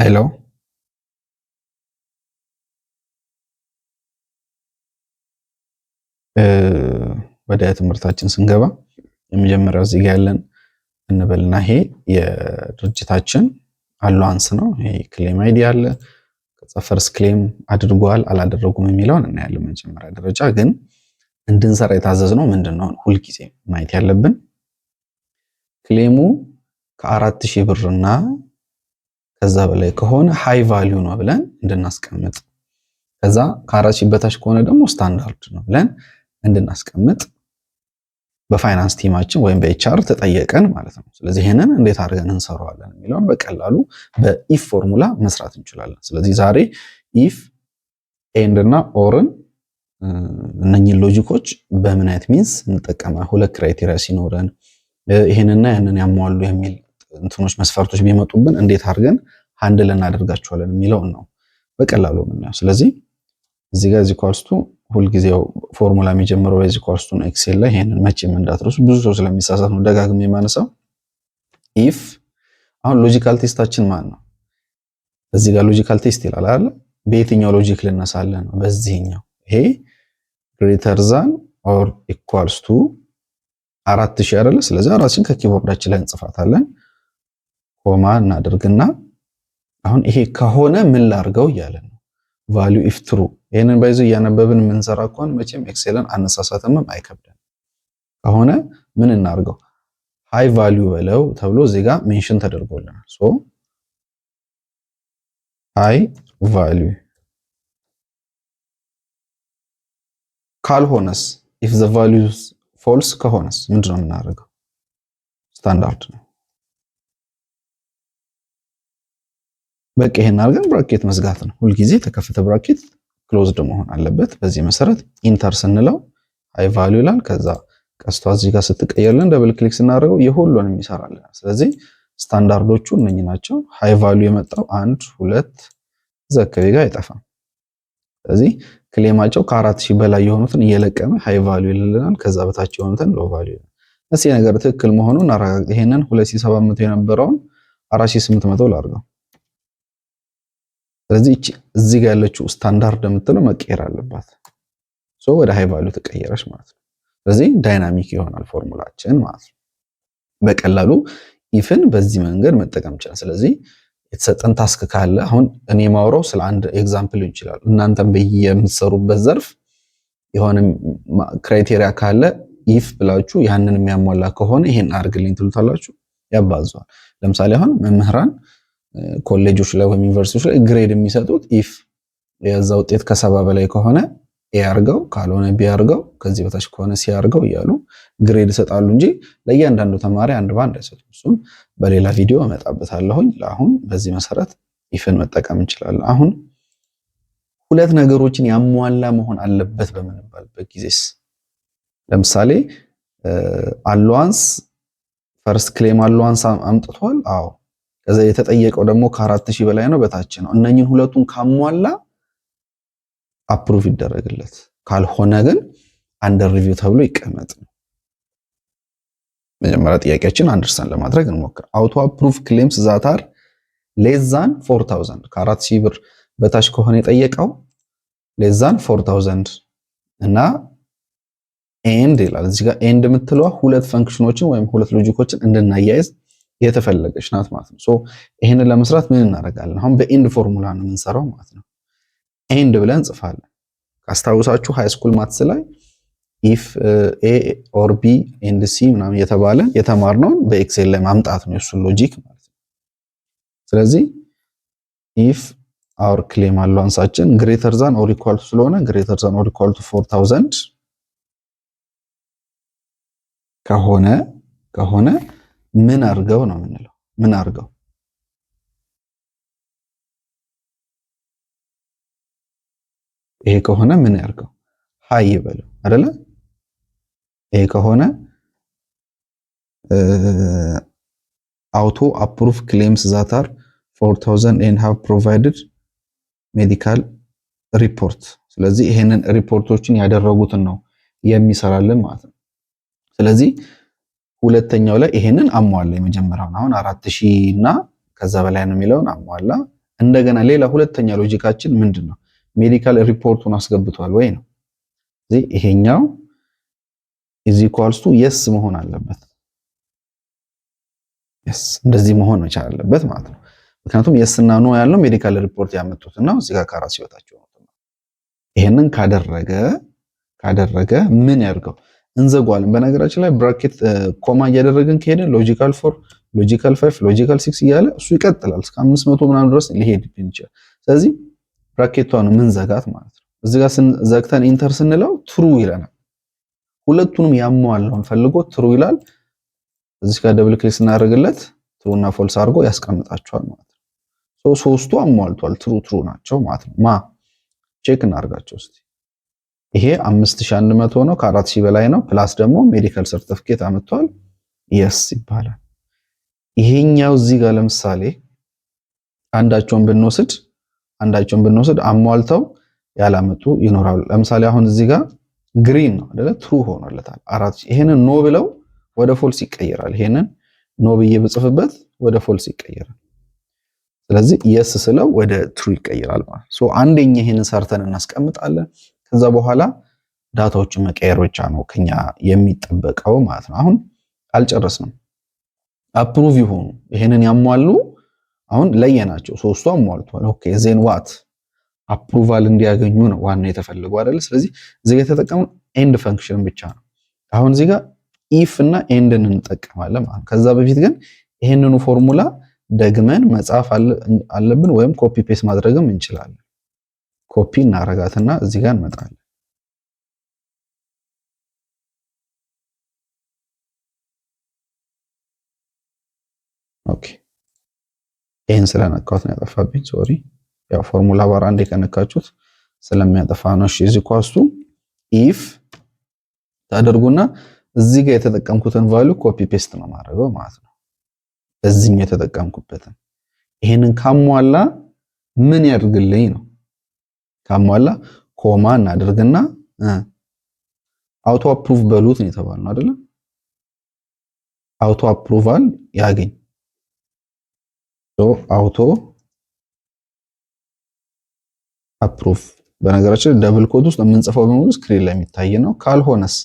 ሄሎ ወደ ትምህርታችን ስንገባ የመጀመሪያው እዚህ ጋር ያለን እንበልና ይሄ የድርጅታችን አሏንስ ነው። ይሄ ክሌም አይዲ አለ። ከዛ ፈርስት ክሌም አድርጓል አላደረጉም የሚለውን እናያለን። መጀመሪያ ደረጃ ግን እንድንሰራ የታዘዝነው ምንድነው? ሁልጊዜ ማየት ያለብን ክሌሙ ከ4000 ብርና ከዛ በላይ ከሆነ ሃይ ቫልዩ ነው ብለን እንድናስቀምጥ፣ ከዛ ከ4000 በታች ከሆነ ደግሞ ስታንዳርድ ነው ብለን እንድናስቀምጥ በፋይናንስ ቲማችን ወይም በኤችአር ተጠየቀን ማለት ነው። ስለዚህ ይሄንን እንዴት አድርገን እንሰራዋለን የሚለውን በቀላሉ በኢፍ ፎርሙላ መስራት እንችላለን። ስለዚህ ዛሬ ኢፍ ኤንድ እና ኦርን እነኚህ ሎጂኮች በምን አይነት ሚንስ እንጠቀማለን፣ ሁለት ክራይቴሪያ ሲኖረን ይሄንና ያንን ያሟሉ የሚል እንትኖች መስፈርቶች ቢመጡብን እንዴት አድርገን ሃንድል እናደርጋቸዋለን የሚለውን ነው በቀላሉ የምናየው። ስለዚህ እዚህ ጋር እዚህ ኳልስቱ ሁልጊዜው ፎርሙላ የሚጀምረው በዚህ ኳልስቱ ነው ኤክሴል ላይ። ይሄንን መቼም እንዳትረሱ፣ ብዙ ሰው ስለሚሳሳት ነው ደጋግሜ የማነሳው። ኢፍ አሁን ሎጂካል ቴስታችን ማን ነው? እዚህ ጋር ሎጂካል ቴስት ይላል አይደል? በየትኛው ሎጂክ ልነሳለን ነው? በዚህኛው። ይሄ ግሬተር ዛን ኦር ኢኳልስ ቱ 4000 አይደለ? ስለዚህ 4000 ከኪቦርዳችን ላይ እንጽፋታለን፣ ኮማ እናደርግና አሁን ይሄ ከሆነ ምን ላርገው እያለን ነው። ቫልዩ ኢፍ ትሩ። ይሄንን ባይዙ እያነበብን የምንሰራ ከሆነ መቼም ኤክሴልን አነሳሳተምም አይከብደን። ከሆነ ምን እናርገው? ሃይ ቫልዩ በለው ተብሎ እዚህ ጋር ሜንሽን ተደርጎልናል። ሶ ሃይ ቫልዩ ካልሆነስ if the values false ከሆነስ ምንድነው የምናደርገው? ስታንዳርድ ነው። በቃ ይሄን አድርገን ብራኬት መዝጋት ነው። ሁልጊዜ የተከፈተ ብራኬት ክሎዝድ መሆን አለበት። በዚህ መሰረት ኢንተር ስንለው ሃይ ቫልዩ ይላል። ከዛ ቀስቷ እዚህ ጋር ስትቀየርልን ደብል ክሊክ ስናደርገው የሁሉንም ይሰራልናል። ስለዚህ ስታንዳርዶቹ እነኚህ ናቸው። ሃይ ቫልዩ የመጣው 1 2 ዘከቤ ጋር አይጠፋም። ስለዚህ ክሌማቸው ከ4000 በላይ የሆኑትን እየለቀመ ሃይ ቫልዩ ይልልናል። ከዛ በታች የሆኑትን ሎ ቫልዩ። እዚህ ነገር ትክክል መሆኑን አረጋግጥ። ይሄንን 2700 የነበረውን 4800 ላድርገው። ስለዚህ እዚህ ጋር ያለችው ስታንዳርድ የምትለው መቀየር አለባት። ሶ ወደ ሃይ ቫልዩ ተቀየረች ማለት ነው። ስለዚህ ዳይናሚክ ይሆናል ፎርሙላችን ማለት ነው። በቀላሉ ኢፍን በዚህ መንገድ መጠቀም ይችላል። ስለዚህ የተሰጠን ታስክ ካለ አሁን እኔ ማውራው ስለ አንድ ኤግዛምፕል ይችላል። እናንተም በየምትሰሩበት ዘርፍ የሆነ ክራይቴሪያ ካለ ኢፍ ብላችሁ ያንን የሚያሟላ ከሆነ ይሄን አድርግልኝ ትሉታላችሁ፣ ያባዛዋል። ለምሳሌ አሁን መምህራን ኮሌጆች ላይ ወይም ዩኒቨርሲቲዎች ላይ ግሬድ የሚሰጡት ኢፍ የዛ ውጤት ከ70 በላይ ከሆነ ኤ አርገው፣ ካልሆነ ቢ አርገው፣ ከዚህ በታች ከሆነ ሲ አርገው እያሉ ግሬድ ይሰጣሉ እንጂ ለእያንዳንዱ ተማሪ አንድ ባንድ አይሰጡም። እሱም በሌላ ቪዲዮ እመጣበታለሁኝ። ለአሁን በዚህ መሰረት ኢፍን መጠቀም እንችላለን። አሁን ሁለት ነገሮችን ያሟላ መሆን አለበት በምንባልበት ጊዜስ ለምሳሌ አሏንስ ፈርስት ክሌም አሏንስ አምጥቷል። አዎ። ከዛ የተጠየቀው ደግሞ ከ4000 በላይ ነው በታች ነው። እነኚህን ሁለቱን ካሟላ አፕሩቭ ይደረግለት፣ ካልሆነ ግን አንደር ሪቪው ተብሎ ይቀመጥ። መጀመሪያ ጥያቄያችን አንደርስታንድ ለማድረግ እንሞክር። አውቶ አፕሩቭ ክሌምስ ዛት አር ሌስ ዛን 4000 ከ4000 ብር በታች ከሆነ የጠየቀው ሌስ ዛን 4000 እና ኤንድ ይላል። እዚህ ጋር ኤንድ የምትለዋ ሁለት ፈንክሽኖችን ወይም ሁለት ሎጂኮችን እንድናያይዝ የተፈለገች ናት ማለት ነው። ሶ ይሄንን ለመስራት ምን እናደርጋለን? አሁን በኤንድ ፎርሙላ ነው የምንሰራው ማለት ነው። ኤንድ ብለን እንጽፋለን። ካስታውሳችሁ ሃይ ስኩል ማትስ ላይ ኢፍ ኤ ኦር ቢ ኤንድ ሲ ምናምን የተባለ የተማርነውን በኤክሴል ላይ ማምጣት ነው የሱን ሎጂክ ማለት ነው። ስለዚህ ኢፍ አወር ክሌም አሏንሳችን ግሬተር ዛን ኦር ኢኳል ቱ ስለሆነ ግሬተር ዛን ኦር ኢኳል ቱ 4000 ከሆነ ምን አርገው ነው የምንለው? ምን አርገው ይሄ ከሆነ ምን ያርገው? ሃይ ይበለው አይደለ? ይሄ ከሆነ አውቶ አፕሩቭ ክሌምስ ዛት አር 4000 and have provided medical report። ስለዚህ ይሄንን ሪፖርቶችን ያደረጉትን ነው የሚሰራልን ማለት ነው። ስለዚህ ሁለተኛው ላይ ይሄንን አሟላ። የመጀመሪያውን አሁን 4000 እና ከዛ በላይ ነው የሚለውን አሟላ። እንደገና ሌላ ሁለተኛ ሎጂካችን ምንድነው? ሜዲካል ሪፖርቱን አስገብቷል ወይ ነው። ስለዚህ ይሄኛው ኢዝ ኢኳልስ ቱ የስ መሆን አለበት። የስ እንደዚህ መሆን መቻል አለበት ማለት ነው። ምክንያቱም የስ እና ኖ ያለው ሜዲካል ሪፖርት ያመጡትና እዚህ ጋር ከአራስ ህይወታቸው ነው። ይሄንን ካደረገ ምን ያድርገው? እንዘጓለን። በነገራችን ላይ ብራኬት ኮማ እያደረግን ከሄደን ሎጂካል 4 ሎጂካል 5 ሎጂካል 6 እያለ እሱ ይቀጥላል እስከ 500 ምናምን ድረስ ሊሄድ ይችላል። ስለዚህ ብራኬቷን ምን ዘጋት ማለት ነው። እዚህ ጋር ዘግተን ኢንተር ስንለው ትሩ ይለናል። ሁለቱንም ያሟላውን ፈልጎ ትሩ ይላል። እዚህ ጋር ደብል ክሊክ ስናደርግለት ትሩ እና ፎልስ አድርጎ ያስቀምጣቸዋል ማለት ነው። ሶስቱ አሟልቷል፣ ትሩ ናቸው ማለት ነው። ቼክ እናርጋቸው እስቲ። ይሄ 5100 ነው፣ ከ4000 በላይ ነው። ፕላስ ደግሞ ሜዲካል ሰርቲፊኬት አመጥቷል። የስ ይባላል። ይሄኛው እዚህ ጋር ለምሳሌ አንዳቸውን ብንወስድ አሟልተው ያላመጡ ይኖራሉ። ለምሳሌ አሁን እዚህ ጋር ግሪን ነው አይደለ? ትሩ ሆኖለታል 4000። ይሄንን ኖ ብለው ወደ ፎልስ ይቀየራል። ይሄንን ኖ ብዬ ብጽፍበት ወደ ፎልስ ይቀየራል። ስለዚህ የስ ስለው ወደ ትሩ ይቀየራል ማለት ነው። አንደኛ ይሄንን ሰርተን እናስቀምጣለን። ከዛ በኋላ ዳታዎችን መቀየር ብቻ ነው ከኛ የሚጠበቀው ማለት ነው። አሁን አልጨረስንም። አፕሩቭ ይሆኑ ይሄንን ያሟሉ አሁን ለየናቸው። ሶስቱ አሟልቷል። ኦኬ ዜን ዋት አፕሩቫል እንዲያገኙ ነው ዋና የተፈለገው አይደል? ስለዚህ እዚህ ጋር የተጠቀመው ኤንድ ፈንክሽን ብቻ ነው። አሁን እዚህ ጋር ኢፍ እና ኤንድን እንጠቀማለን ማለት ነው። ከዛ በፊት ግን ይሄንኑ ፎርሙላ ደግመን መጻፍ አለብን ወይም ኮፒ ፔስት ማድረግም እንችላለን። ኮፒ እናረጋትና እዚህ ጋር እንመጣለን። ኦኬ ይሄን ስለነካሁት ነው ያጠፋብኝ። ሶሪ ያው ፎርሙላ ባር አንዴ ከነካችሁት ስለሚያጠፋ ነው። እሺ እዚህ ኳስቱ ኢፍ ታደርጉና እዚህ ጋር የተጠቀምኩትን ቫልዩ ኮፒ ፔስት ነው ማድረገው ማለት ነው። እዚህም የተጠቀምኩበትን ይሄንን ካሟላ ምን ያድርግልኝ ነው። ካሟላ ኮማ እናደርግና አውቶ አፕሩቭ በሉት ነው የተባልነው አይደለ? አውቶ አፕሩቫል ያገኝ አውቶ አፕሩቭ። በነገራችን ደብል ኮድ ውስጥ የምንጽፈው በሙሉ ስክሪን ላይ የሚታይ ነው። ካልሆነስ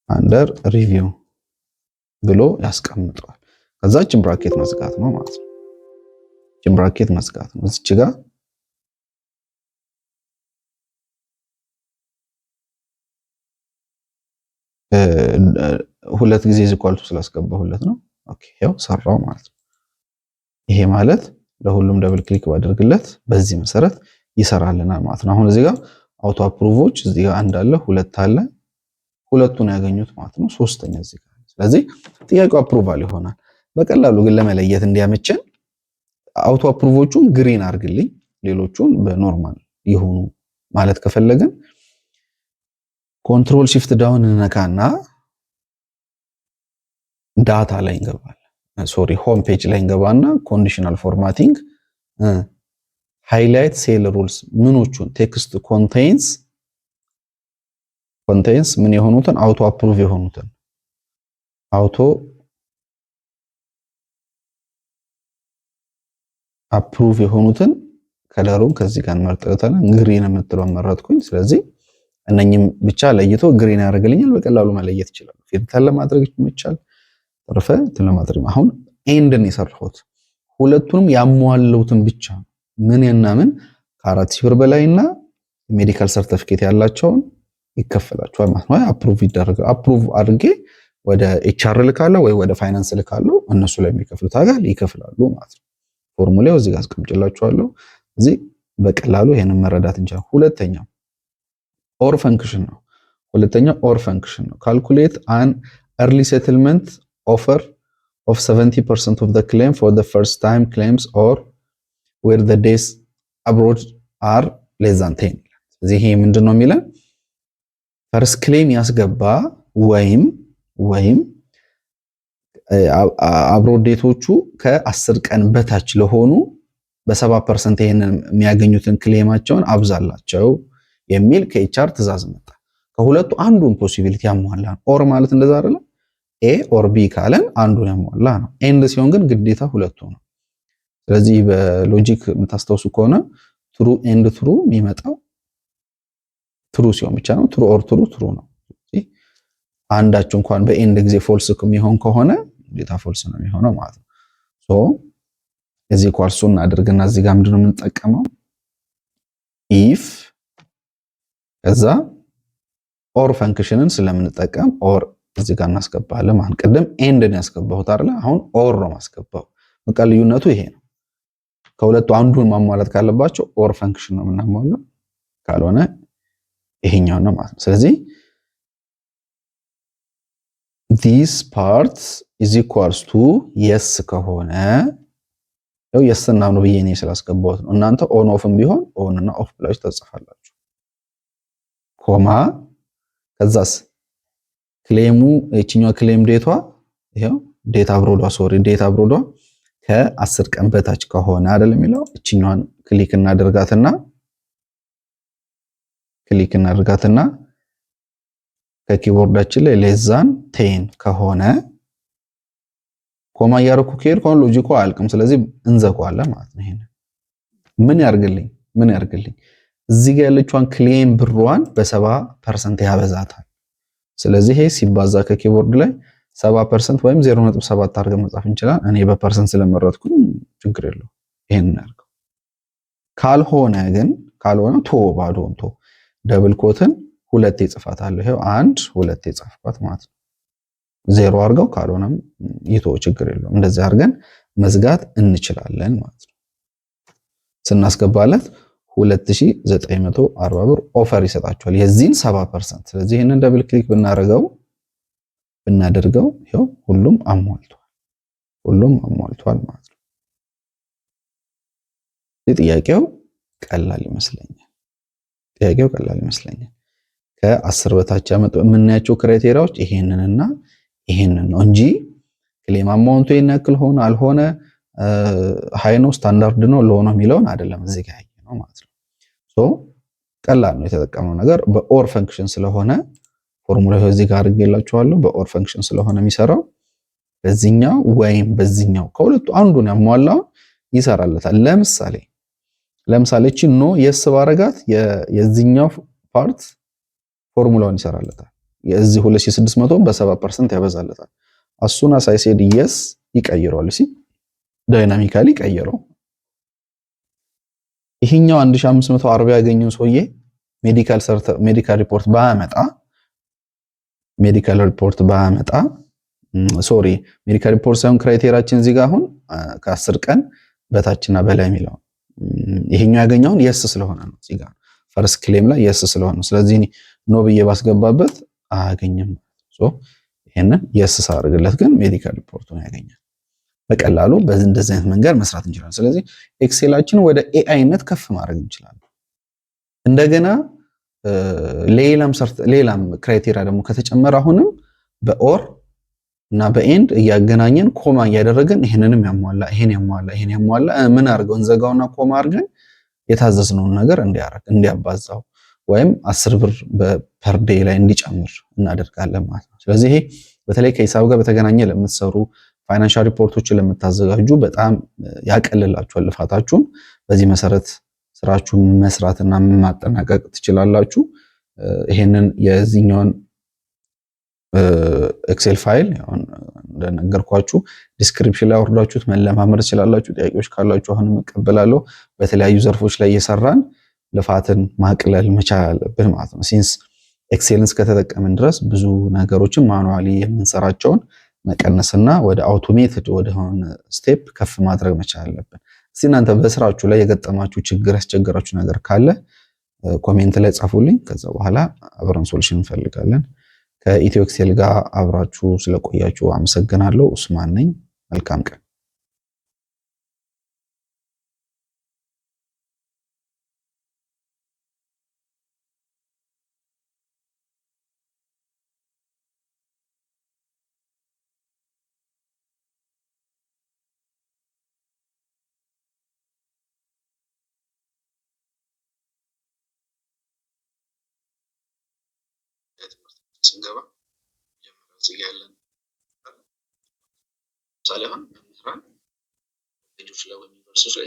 አንደር ሪቪው ብሎ ያስቀምጠዋል። ከዛችን ብራኬት መዝጋት ነው ማለት ነው። ችን ብራኬት መዝጋት ነው። እዚች ጋር ሁለት ጊዜ ዝቋልቱ ስላስገባሁለት ነው። ኦኬ ያው ሰራው ማለት ነው። ይሄ ማለት ለሁሉም ደብል ክሊክ ባደርግለት በዚህ መሰረት ይሰራልናል ማለት ነው። አሁን እዚህ ጋር አውቶ አፕሩቮች እዚህ ጋር አንድ አለ፣ ሁለት አለ። ሁለቱን ያገኙት ማለት ነው። ሶስተኛ እዚህ ጋር። ስለዚህ ጥያቄው አፕሩቫል ይሆናል። በቀላሉ ግን ለመለየት እንዲያመቸን አውቶ አፕሩቮቹን ግሪን አድርግልኝ፣ ሌሎቹን በኖርማል ይሁኑ ማለት ከፈለግን ኮንትሮል shift ዳውን እንነካና ዳታ ላይ እንገባለን። ሶሪ ሆም ፔጅ ላይ እንገባና ኮንዲሽናል ፎርማቲንግ ሃይላይት ሴል ሩልስ ምኖቹን ቴክስት ኮንቴንስ ምን የሆኑትን አውቶ አፕሩቭ የሆኑትን አውቶ አፕሩቭ የሆኑትን ከለሩን ከዚህ ጋር መርጠታለ ግሪን የምትለው መረጥኩኝ። ስለዚህ እነኝም ብቻ ለይቶ ግሪን ያደርግልኛል። በቀላሉ መለየት ይችላል። ፊልተር ለማድረግ ይችላል። ተረፈ ለማድረግ አሁን ኤንድን የሰራሁት ሁለቱንም ያሟሉትን ብቻ ምን ምን ከ4000 ብር በላይና ሜዲካል ሰርቲፊኬት ያላቸውን ይከፈላቸዋል ማለት ነው። አፕሩቭ ይደረጋል። አፕሩቭ አድርጌ ወደ ኤችአር ልካለሁ ወይ ወደ ፋይናንስ ልካለሁ። እነሱ ላይ የሚከፍሉት አጋል ይከፍላሉ ማለት ነው። ፎርሙላው እዚህ ጋር አስቀምጬላችኋለሁ። እዚህ በቀላሉ ይሄንን መረዳት እንችላለን። ሁለተኛው ኦር ፈንክሽን ነው። ካልኩሌት አን early settlement offer of 70% of the claim for the first time claims or where the days abroad are less than 10. ስለዚህ ይሄ ምንድነው የሚለን ፈርስት ክሌም ያስገባ ወይም አብሮድ ዴቶቹ ከ10 ቀን በታች ለሆኑ በ70% ይሄንን የሚያገኙትን ክሌማቸውን አብዛላቸው የሚል ከኤችአር ትዕዛዝ መጣ። ከሁለቱ አንዱን ፖሲቢሊቲ ያሟላ ኦር ማለት እንደዛ አይደለም። ኤ ኦር ቢ ካለን አንዱን ያሟላ ነው። ኤንድ ሲሆን ግን ግዴታ ሁለቱ ነው። ስለዚህ በሎጂክ የምታስታውሱ ከሆነ ትሩ ኤንድ ትሩ የሚመጣው ትሩ ሲሆን ብቻ ነው። ትሩ ኦር ትሩ ትሩ ነው። አንዳቸው እንኳን በኤንድ ጊዜ ፎልስ የሚሆን ከሆነ ግዴታ ፎልስ ነው የሚሆነው ማለት ነው። ሶ እዚህ ኳልሱ እናድርግና እዚህ ጋር ምንድነው የምንጠቀመው ኢፍ ከዛ ኦር ፈንክሽንን ስለምንጠቀም ኦር እዚህ ጋር እናስገባለን ማለት ቅድም ኤንድ ነው ያስገባሁት አይደል? አሁን ኦር ነው ማስገባው። በቃ ልዩነቱ ይሄ ነው። ከሁለቱ አንዱን ማሟላት ካለባቸው ኦር ፈንክሽን ነው የምናሟላው፣ ካልሆነ ይሄኛው ነው ማለት ነው። ስለዚህ this part is equals to yes ከሆነ ያው yes እና ነው ብዬ እኔ ስላስገባሁት ነው። እናንተ ኦን ኦፍም ቢሆን ኦን እና ኦፍ ብላችሁ ተጽፋላችሁ። ኮማ ከዛስ ክሌሙ እቺኛው ክሌም ዴቷ ይሄው ዴታ አብሮዷ ዴታ አብሮዷ ከ10 ቀን በታች ከሆነ አይደል የሚለው እቺኛዋን ክሊክ እናድርጋትና ከኪቦርዳችን ላይ ሌዛን 10 ከሆነ ኮማ ያረኩ ከሄድ ኮን ሎጂኩ አልቅም። ስለዚህ እንዘጋዋለን ማለት ነው። ይሄን ምን ያርግልኝ እዚህ ጋር ያለችዋን ክሌም ብሯን በ70% ያበዛታል። ስለዚህ ይሄ ሲባዛ ከኪቦርድ ላይ 70% ወይም 0.7 አድርገን መጻፍ እንችላለን። እኔ በፐርሰንት ስለመረጥኩኝ ችግር የለው ይሄን እናድርገው። ካልሆነ ባዶን ደብል ኮትን ሁለቴ ጽፋታለሁ። ይሄው 1 2 ጻፍኳት ማለት ነው። ዜሮ አድርገው ካልሆነም ይተው ችግር የለው። እንደዚህ አድርገን መዝጋት እንችላለን ማለት ነው። ስናስገባለት 2940 ብር ኦፈር ይሰጣቸዋል የዚህን 70%። ስለዚህ ይሄንን ደብል ክሊክ ብናደርገው ይሄው ሁሉም አሟልቷል ማለት ነው። ጥያቄው ቀላል ይመስለኛል። ከ10 በታች የምናያቸው ክራይቴሪያዎች ይሄንንና ይሄንን ነው እንጂ ክሌም አማውንቱ ይነክል ሆነ አልሆነ ሃይ ነው ስታንዳርድ ነው ሎ ነው የሚለውን አይደለም እዚህ ጋር ያየነው ማለት ነው። ሶ ቀላል ነው የተጠቀመው ነገር በኦር ፈንክሽን ስለሆነ ፎርሙላው እዚህ ጋር አድርጌላችኋለሁ። በኦር ፈንክሽን ስለሆነ የሚሰራው በዚህኛው ወይም በዚህኛው ከሁለቱ አንዱን ያሟላው ይሰራለታል። ለምሳሌ እቺ ኖ የስ ባረጋት የዚህኛው ፓርት ፎርሙላውን ይሰራለታል። የዚህ 2600 በ7% ያበዛለታል። አሱና ሳይሴድ yes ይቀይረዋል። ዳይናሚካሊ ቀይረው። ይሄኛው 1540 ያገኘው ሰውዬ ሜዲካል ሪፖርት ባያመጣ ሜዲካል ሪፖርት ሳይሆን ክራይቴሪያችን እዚህ ጋር አሁን ከ10 ቀን በታችና በላይ የሚለው ይሄኛው ያገኘውን yes ስለሆነ ነው። እዚህ ጋር ፈርስት ክሌም ላይ yes ስለሆነ ነው። ስለዚህ ኖ ብዬ ባስገባበት አያገኝም። ይሄንን yes ሳደርግለት ግን ሜዲካል ሪፖርቱን ያገኛል። በቀላሉ እንደዚህ አይነት መንገድ መስራት እንችላለን። ስለዚህ ኤክሴላችን ወደ ኤአይነት ከፍ ማድረግ እንችላለን። እንደገና ሌላም ክራይቴሪያ ደግሞ ከተጨመረ አሁንም በኦር እና በኤንድ እያገናኘን ኮማ እያደረግን ይሄንንም ያሟላ ምን አድርገው እንዘጋውና ኮማ አድርገን የታዘዝነውን ነገር እንዲያባዛው ወይም 10 ብር ፐር ዴይ ላይ እንዲጨምር እናደርጋለን ማለት ነው። ስለዚህ ይሄ በተለይ ከሂሳብ ጋር በተገናኘ ለምትሰሩ ፋይናንሻል ሪፖርቶችን ለምታዘጋጁ በጣም ያቀልላችኋል ልፋታችሁን። በዚህ መሰረት ስራችሁን መስራትና ማጠናቀቅ ትችላላችሁ። ይሄንን የዚህኛውን ኤክሴል ፋይል እንደነገርኳችሁ ዲስክሪፕሽን ላይ አወርዳችሁት መለማመድ ትችላላችሁ። ጥያቄዎች ካላችሁ አሁንም እቀበላለሁ። በተለያዩ ዘርፎች ላይ እየሰራን ልፋትን ማቅለል መቻል አለብን ማለት ነው። ሲንስ ኤክሴልን ከተጠቀምን ድረስ ብዙ ነገሮችን ማኑዋሊ የምንሰራቸውን መቀነስና ወደ አውቶሜትድ ወደ ሆነ ስቴፕ ከፍ ማድረግ መቻል አለብን። እስቲ እናንተ በስራችሁ ላይ የገጠማችሁ ችግር ያስቸገራችሁ ነገር ካለ ኮሜንት ላይ ጻፉልኝ። ከዛ በኋላ አብረን ሶሉሽን እንፈልጋለን። ከኢትዮ ኤክሴል ጋር አብራችሁ ስለቆያችሁ አመሰግናለሁ። ኡስማን ነኝ። መልካም ቀን። ስንገባ ጀምረው እዚህ ያለን ምሳሌ አሁን መምህራን ልጆች ላይ ወይም ዩኒቨርሲቲዎች ላይ